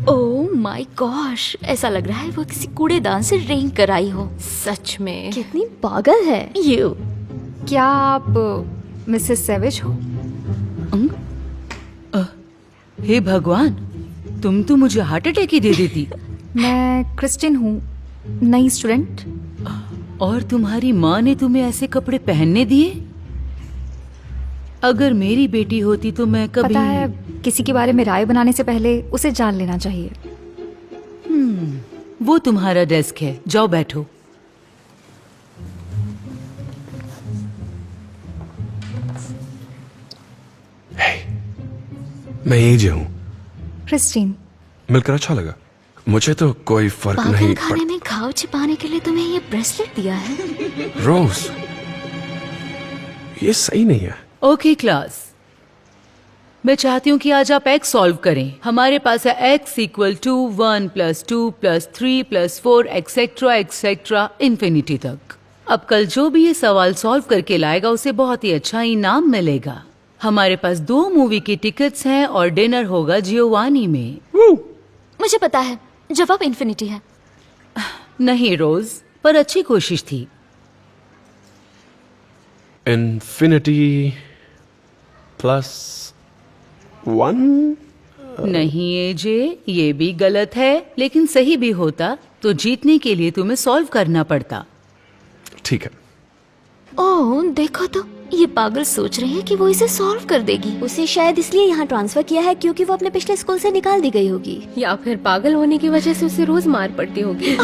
Oh my gosh, ऐसा लग रहा है वो किसी कूड़ेदान से रेंग कर आई हो। सच में कितनी पागल है। यू क्या आप मिसेस सेविज हो? हे भगवान, तुम तो मुझे हार्ट अटैक ही दे देती। मैं क्रिस्टिन हूँ, नई स्टूडेंट। और तुम्हारी माँ ने तुम्हें ऐसे कपड़े पहनने दिए? अगर मेरी बेटी होती तो मैं कभी। पता है, किसी के बारे में राय बनाने से पहले उसे जान लेना चाहिए। वो तुम्हारा डेस्क है, जाओ बैठो। मैं एजे हूँ। क्रिस्टीन, मिलकर अच्छा लगा। मुझे तो कोई फर्क नहीं पागल खाने में घाव छिपाने के लिए तुम्हें ये ब्रेसलेट दिया है। रोज, ये सही नहीं है। ओके क्लास, मैं चाहती हूँ कि आज आप x सॉल्व करें। हमारे पास है x equal to 1 + 2 + 3 + 4 etcetera etcetera infinity तक। अब कल जो भी ये सवाल सॉल्व करके लाएगा उसे बहुत ही अच्छा इनाम मिलेगा। हमारे पास 2 मूवी की टिकट्स हैं और डिनर होगा जियोवानी में। मुझे पता है जवाब इन्फिनिटी है। नहीं रोज, पर अच्छी कोशिश थी। इन्फिनिटी +1। नहीं एजे, ये भी गलत है, लेकिन सही भी होता तो जीतने के लिए तुम्हें सॉल्व करना पड़ता। ठीक है। ओह देखो तो, ये पागल सोच रही है कि वो इसे सॉल्व कर देगी। उसे शायद इसलिए यहाँ ट्रांसफर किया है क्योंकि वो अपने पिछले स्कूल से निकाल दी गई होगी। या फिर पागल होने की वजह से उसे रोज मार पड़ती होगी।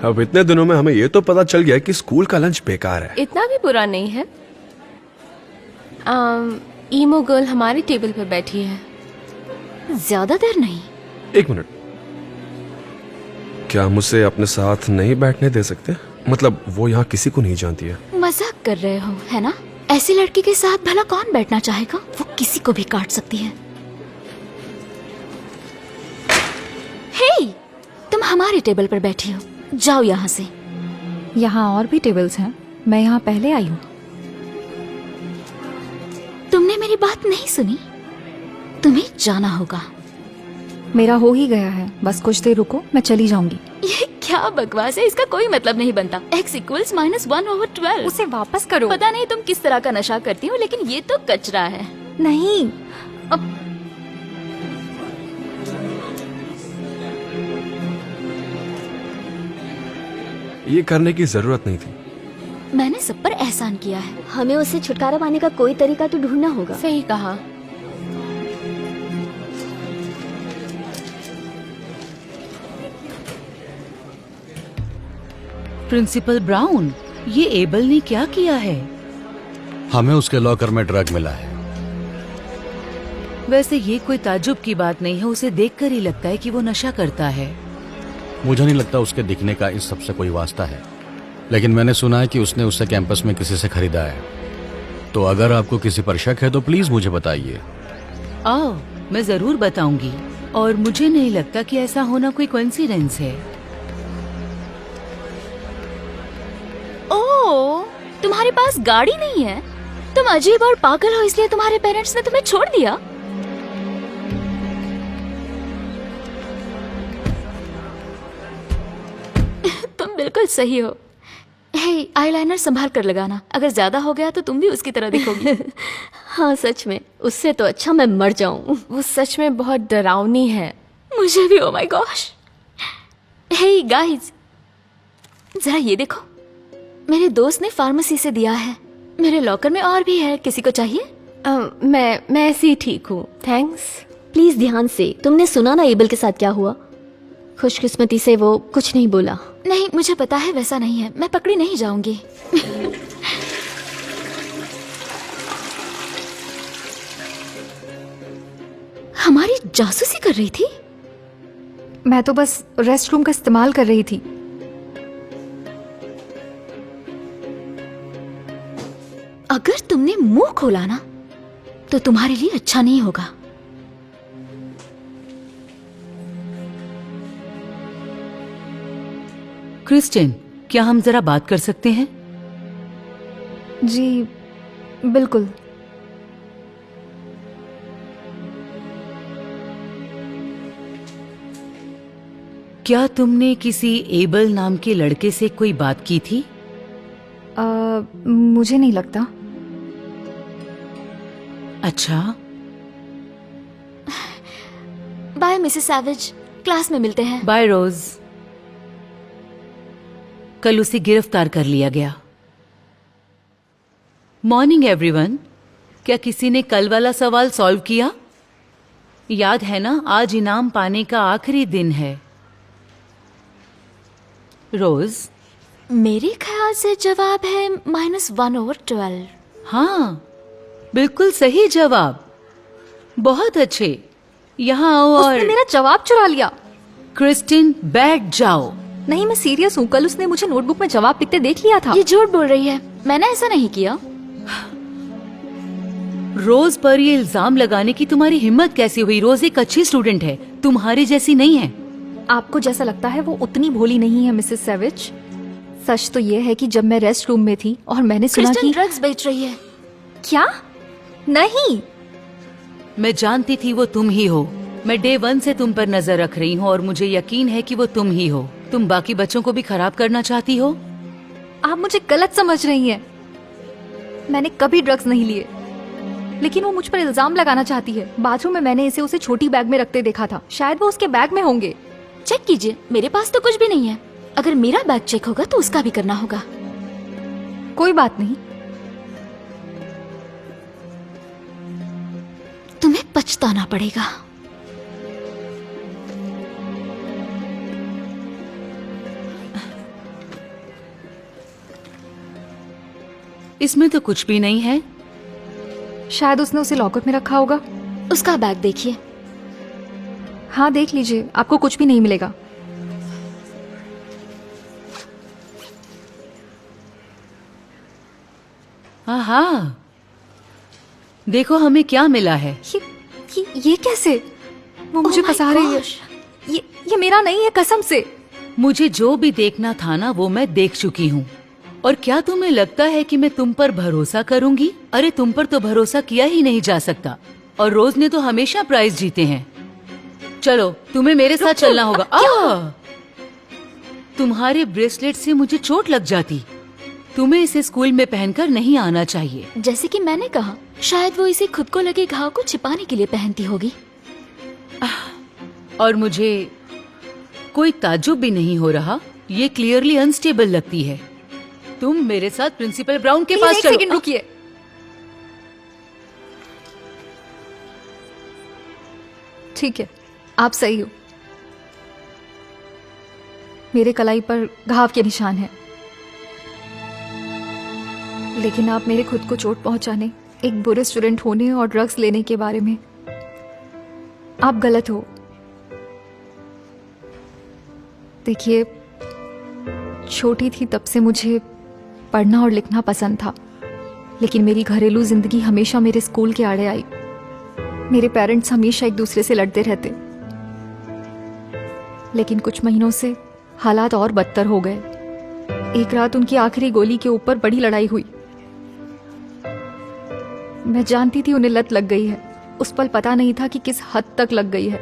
अब इतने दिनों में हमें ये तो पता चल गया कि स्कूल का लंच बेकार है। इतना भी बुरा नहीं है। ईमो गर्ल हमारे टेबल पर बैठी है। ज्यादा देर नहीं। एक मिनट, क्या हम उसे अपने साथ नहीं बैठने दे सकते? मतलब वो यहाँ किसी को नहीं जानती है। मजाक कर रहे हो है ना? ऐसी लड़की के साथ भला कौन बैठना चाहेगा? वो किसी को भी काट सकती है। हे, तुम हमारे टेबल पर बैठी हो, जाओ यहाँ से। यहाँ और भी टेबल्स हैं, मैं यहाँ पहले आई हूँ। तुमने मेरी बात नहीं सुनी? तुम्हें जाना होगा। मेरा हो ही गया है, बस कुछ देर रुको, मैं चली जाऊंगी। ये क्या बकवास है? इसका कोई मतलब नहीं बनता। x = -1/12। उसे वापस करो। पता नहीं तुम किस तरह का नशा करती हो, लेकिन ये तो कचरा है। नहीं, ये करने की जरूरत नहीं थी। मैंने सब पर एहसान किया है। हमें उससे छुटकारा पाने का कोई तरीका तो ढूंढना होगा। सही कहा। प्रिंसिपल ब्राउन, ये एबल ने क्या किया है? हमें उसके लॉकर में ड्रग मिला है। वैसे ये कोई ताज्जुब की बात नहीं है, उसे देखकर ही लगता है कि वो नशा करता है। मुझे नहीं लगता उसके दिखने का इस सबसे कोई वास्ता है, लेकिन मैंने सुना है कि उसने उससे कैंपस में किसी से खरीदा है। तो अगर आपको किसी पर शक है तो प्लीज मुझे बताइए। आओ, मैं जरूर बताऊंगी। और मुझे नहीं लगता कि ऐसा होना कोई कोइंसिडेंस है। ओह, तुम्हारे पास गाड़ी नहीं है? तुम अजीब और पागल हो, इसलिए तुम्हारे पेरेंट्स ने तुम्हें छोड़ दिया। तुम बिल्कुल सही हो। हे, आईलाइनर संभाल कर लगाना, अगर ज्यादा हो गया तो तुम भी उसकी तरह दिखोगी। हाँ सच में, उससे तो अच्छा मैं मर जाऊं। वो सच में बहुत डरावनी है। मुझे भी। Oh my gosh. Hey guys, जरा ये देखो, मेरे दोस्त ने फार्मेसी से दिया है। मेरे लॉकर में और भी है, किसी को चाहिए? मैं ऐसे ही ठीक हूँ, थैंक्स। प्लीज ध्यान से। तुमने सुना ना एबल के साथ क्या हुआ? खुशकिस्मती से वो कुछ नहीं बोला। नहीं, मुझे पता है वैसा नहीं है। मैं पकड़ी नहीं जाऊंगी। हमारी जासूसी कर रही थी? मैं तो बस रेस्ट रूम का इस्तेमाल कर रही थी। अगर तुमने मुंह खोला ना तो तुम्हारे लिए अच्छा नहीं होगा। क्रिस्टिन, क्या हम जरा बात कर सकते हैं? जी बिल्कुल। क्या तुमने किसी एबल नाम के लड़के से कोई बात की थी? मुझे नहीं लगता। अच्छा, बाय मिसेस सैविज, क्लास में मिलते हैं। बाय रोज। कल उसे गिरफ्तार कर लिया गया। Morning everyone. क्या किसी ने कल वाला सवाल सॉल्व किया? याद है ना, आज इनाम पाने का आखिरी दिन है। रोज। मेरे ख्याल से जवाब है -1/12। हाँ, बिल्कुल सही जवाब। बहुत अच्छे। यहाँ आओ उसने और मेरा जवाब चुरा लिया। क्रिस्टिन बैठ जाओ। नहीं, मैं सीरियस हूँ। कल उसने मुझे नोटबुक में जवाब लिखते देख लिया था। ये झूठ बोल रही है, मैंने ऐसा नहीं किया। रोज पर ये इल्जाम लगाने की तुम्हारी हिम्मत कैसी हुई? रोज एक अच्छी स्टूडेंट है, तुम्हारी जैसी नहीं है। आपको जैसा लगता है वो उतनी भोली नहीं है मिसेस सैविज। सच तो ये है कि जब मैं रेस्ट रूम में थी और मैंने सुना क्रिस्टिन कि ड्रग्स बेच रही है। क्या? नहीं। मैं जानती थी वो तुम ही हो। मैं डे 1 से तुम पर नजर रख रही हूँ और मुझे यकीन है कि वो तुम ही हो। तुम बाकी बच्चों को भी खराब करना चाहती हो। आप मुझे गलत समझ रही हैं। मैंने कभी ड्रग्स नहीं लिए, लेकिन वो मुझ पर इल्जाम लगाना चाहती है। बाथरूम में मैंने इसे उसे छोटी बैग में रखते देखा था। शायद वो उसके बैग में होंगे। चेक कीजिए, मेरे पास तो कुछ भी नहीं है। अगर मेरा बैग चेक होगा तो उसका भी करना होगा। कोई बात नहीं। तुम्हें पछताना पड़ेगा। इसमें तो कुछ भी नहीं है। शायद उसने उसे लॉकर में रखा होगा। उसका बैग देखिए। हाँ, देख लीजिए, आपको कुछ भी नहीं मिलेगा। हाँ, देखो हमें क्या मिला है। ये कैसे? वो मुझे Oh my फंसा रही है। gosh! ये मेरा नहीं है, कसम से। मुझे जो भी देखना था ना वो मैं देख चुकी हूँ। और क्या तुम्हें लगता है कि मैं तुम पर भरोसा करूंगी? अरे तुम पर तो भरोसा किया ही नहीं जा सकता। और रोज ने तो हमेशा प्राइज जीते हैं। चलो, तुम्हें मेरे साथ चलना होगा। तुम्हारे ब्रेसलेट से मुझे चोट लग जाती। तुम्हें इसे स्कूल में पहनकर नहीं आना चाहिए। जैसे कि मैंने कहा, शायद वो इसे खुद को लगे घाव को छिपाने के लिए पहनती होगी। और मुझे कोई ताज्जुब भी नहीं हो रहा। ये क्लियरली अनस्टेबल लगती है। तुम मेरे साथ प्रिंसिपल ब्राउन के पास एक चलो। सेकंड रुकिए। ठीक है, आप सही हो। मेरे कलाई पर घाव के निशान हैं। लेकिन आप मेरे खुद को चोट पहुंचाने, एक बुरे स्टूडेंट होने और ड्रग्स लेने के बारे में आप गलत हो। देखिए, छोटी थी तब से मुझे पढ़ना और लिखना पसंद था, लेकिन मेरी घरेलू जिंदगी हमेशा मेरे स्कूल के आड़े आई। मेरे पेरेंट्स हमेशा एक दूसरे से लड़ते रहते, लेकिन कुछ महीनों से हालात और बदतर हो गए। एक रात उनकी आखिरी गोली के ऊपर बड़ी लड़ाई हुई। मैं जानती थी उन्हें लत लग गई है। उस पल पता नहीं था कि किस हद तक लग गई है।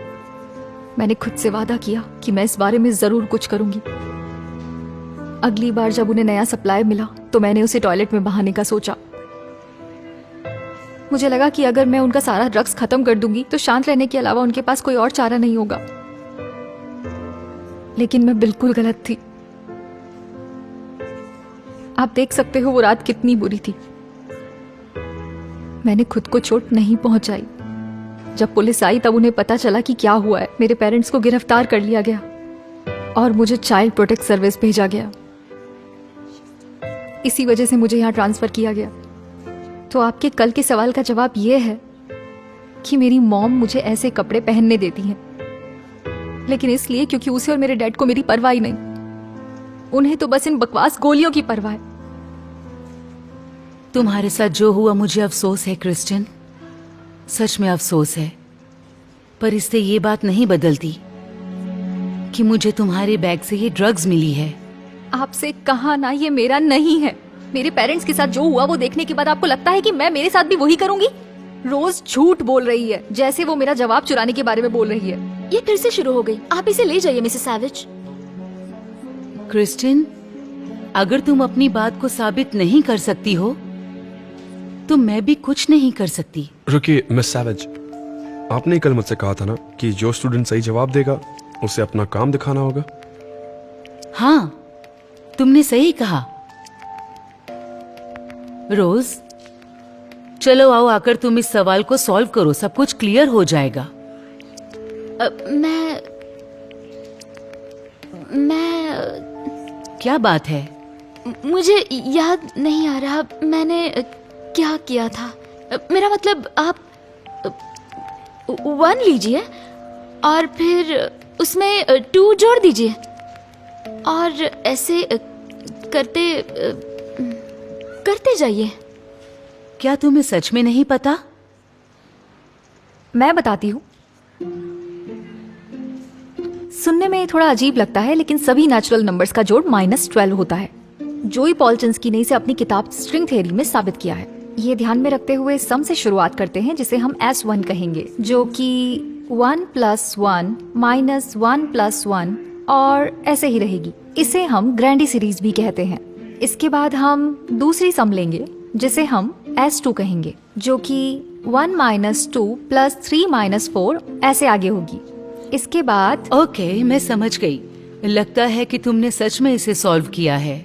मैंने खुद से वादा किया कि मैं इस बारे में जरूर कुछ करूंगी। अगली बार जब उन्हें नया सप्लाई मिला तो मैंने उसे टॉयलेट में बहाने का सोचा। मुझे लगा कि अगर मैं उनका सारा ड्रग्स खत्म कर दूंगी तो शांत रहने के अलावा उनके पास कोई और चारा नहीं होगा। लेकिन मैं बिल्कुल गलत थी। आप देख सकते हो वो रात कितनी बुरी थी। मैंने खुद को चोट नहीं पहुंचाई। जब पुलिस आई तब उन्हें पता चला कि क्या हुआ है। मेरे पेरेंट्स को गिरफ्तार कर लिया गया और मुझे चाइल्ड प्रोटेक्ट सर्विस भेजा गया। इसी वजह से मुझे यहाँ ट्रांसफर किया गया। तो आपके कल के सवाल का जवाब यह है कि मेरी मॉम मुझे ऐसे कपड़े पहनने देती हैं, लेकिन इसलिए क्योंकि उसे और मेरे डैड को मेरी परवाह ही नहीं। उन्हें तो बस इन बकवास गोलियों की परवाह है। तुम्हारे साथ जो हुआ मुझे अफसोस है क्रिस्टिन, सच में अफसोस है। पर इससे ये बात नहीं बदलती कि मुझे तुम्हारे बैग से ये ड्रग्स मिली है। आपसे कहा ना, ये मेरा नहीं है। मेरे पेरेंट्स के साथ जो हुआ वो देखने के बाद आपको लगता है कि मैं मेरे साथ भी वही करूंगी? रोज झूठ बोल रही है, जैसे वो मेरा जवाब चुराने के बारे में बोल रही है। ये फिर से शुरू हो गई। आप इसे ले जाइए मिसेस सैविज। क्रिस्टिन, अगर तुम अपनी बात को साबित नहीं कर सकती हो तो मैं भी कुछ नहीं कर सकती। रुकिए मिस सैविज, आपने ही कल मुझसे कहा था ना कि जो स्टूडेंट सही जवाब देगा उसे अपना काम दिखाना होगा। हाँ, तुमने सही कहा। रोज, चलो आओ, आकर तुम इस सवाल को सॉल्व करो, सब कुछ क्लियर हो जाएगा। मैं क्या बात है? मुझे याद नहीं आ रहा मैंने क्या किया था। मेरा मतलब आप 1 लीजिए और फिर उसमें 2 जोड़ दीजिए और ऐसे करते करते जाइए। क्या तुम्हें सच में नहीं पता? मैं बताती हूँ। सुनने में थोड़ा अजीब लगता है, लेकिन सभी नेचुरल नंबर्स का जोड़ -12 होता है। जोई पॉल्चंस्की ने इसे अपनी किताब स्ट्रिंग थ्योरी में साबित किया है। ये ध्यान में रखते हुए सम से शुरुआत करते हैं, जिसे हम S1 कहेंगे, जो कि 1 + 1 - 1 + 1 और ऐसे ही रहेगी। इसे हम ग्रैंडी सीरीज भी कहते हैं। इसके बाद हम दूसरी सम लेंगे, जिसे हम S2 कहेंगे, जो कि 1 - 2 + 3 - 4 ऐसे आगे होगी। इसके बाद ओके, मैं समझ गई। लगता है कि तुमने सच में इसे सॉल्व किया है।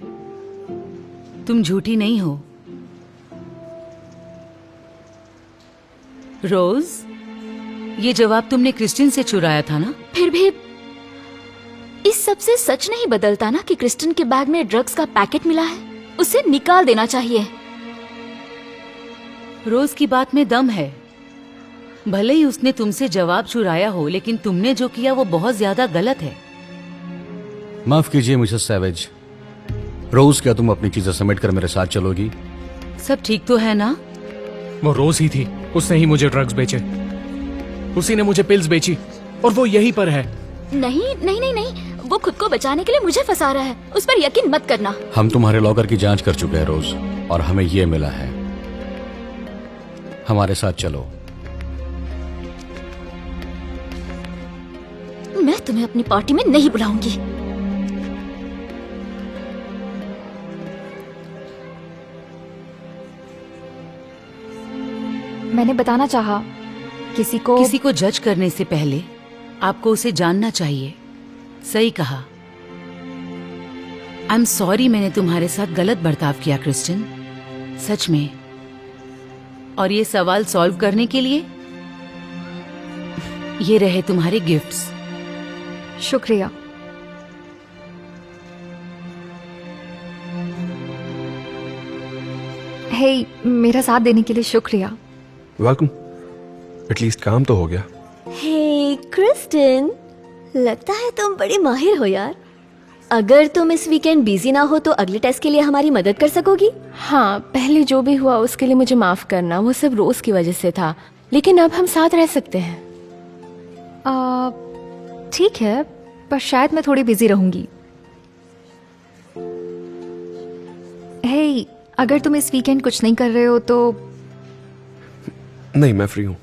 तुम झूठी नहीं हो। रोज, ये जवाब तुमने क्रिस्टिन से चुराया था ना? फिर भी इस सब से सच नहीं बदलता ना कि क्रिस्टिन के बैग में ड्रग्स का पैकेट मिला है। उसे निकाल देना चाहिए। रोज की बात में दम है। भले ही उसने तुमसे जवाब चुराया हो, लेकिन तुमने जो किया वो बहुत ज्यादा गलत है। माफ कीजिए मिसेस सैविज। रोज, क्या तुम अपनी चीजें समेट कर मेरे साथ चलोगी? सब ठीक तो है ना? वो रोज ही थी, उसने ही मुझे ड्रग्स बेचे, उसी ने मुझे पिल्स बेची और वो यहीं पर है। नहीं नहीं नहीं नहीं, वो खुद को बचाने के लिए मुझे फंसा रहा है। उस पर यकीन मत करना। हम तुम्हारे लॉकर की जांच कर चुके हैं रोज, और हमें ये मिला है। हमारे साथ चलो। मैं तुम्हें अपनी पार्टी में नहीं बुलाऊंगी। मैंने बताना चाहा, किसी को जज करने से पहले आपको उसे जानना चाहिए। सही कहा। आई एम सॉरी, मैंने तुम्हारे साथ गलत बर्ताव किया क्रिस्टिन, सच में। और ये सवाल सॉल्व करने के लिए ये रहे तुम्हारे गिफ्ट्स। शुक्रिया। हे, मेरा साथ देने के लिए शुक्रिया। वेलकम। एटलीस्ट काम तो हो गया। हे क्रिस्टिन, लगता है तुम बड़ी माहिर हो यार। अगर तुम इस वीकेंड बिजी ना हो तो अगले टेस्ट के लिए हमारी मदद कर सकोगी? हाँ, पहले जो भी हुआ उसके लिए मुझे माफ करना, वो सब रोज की वजह से था, लेकिन अब हम साथ रह सकते हैं। ठीक है, पर शायद मैं थोड़ी बिजी रहूंगी। हे, अगर तुम इस वीकेंड कुछ नहीं कर रहे हो तो नहीं, मैं फ्री हूँ।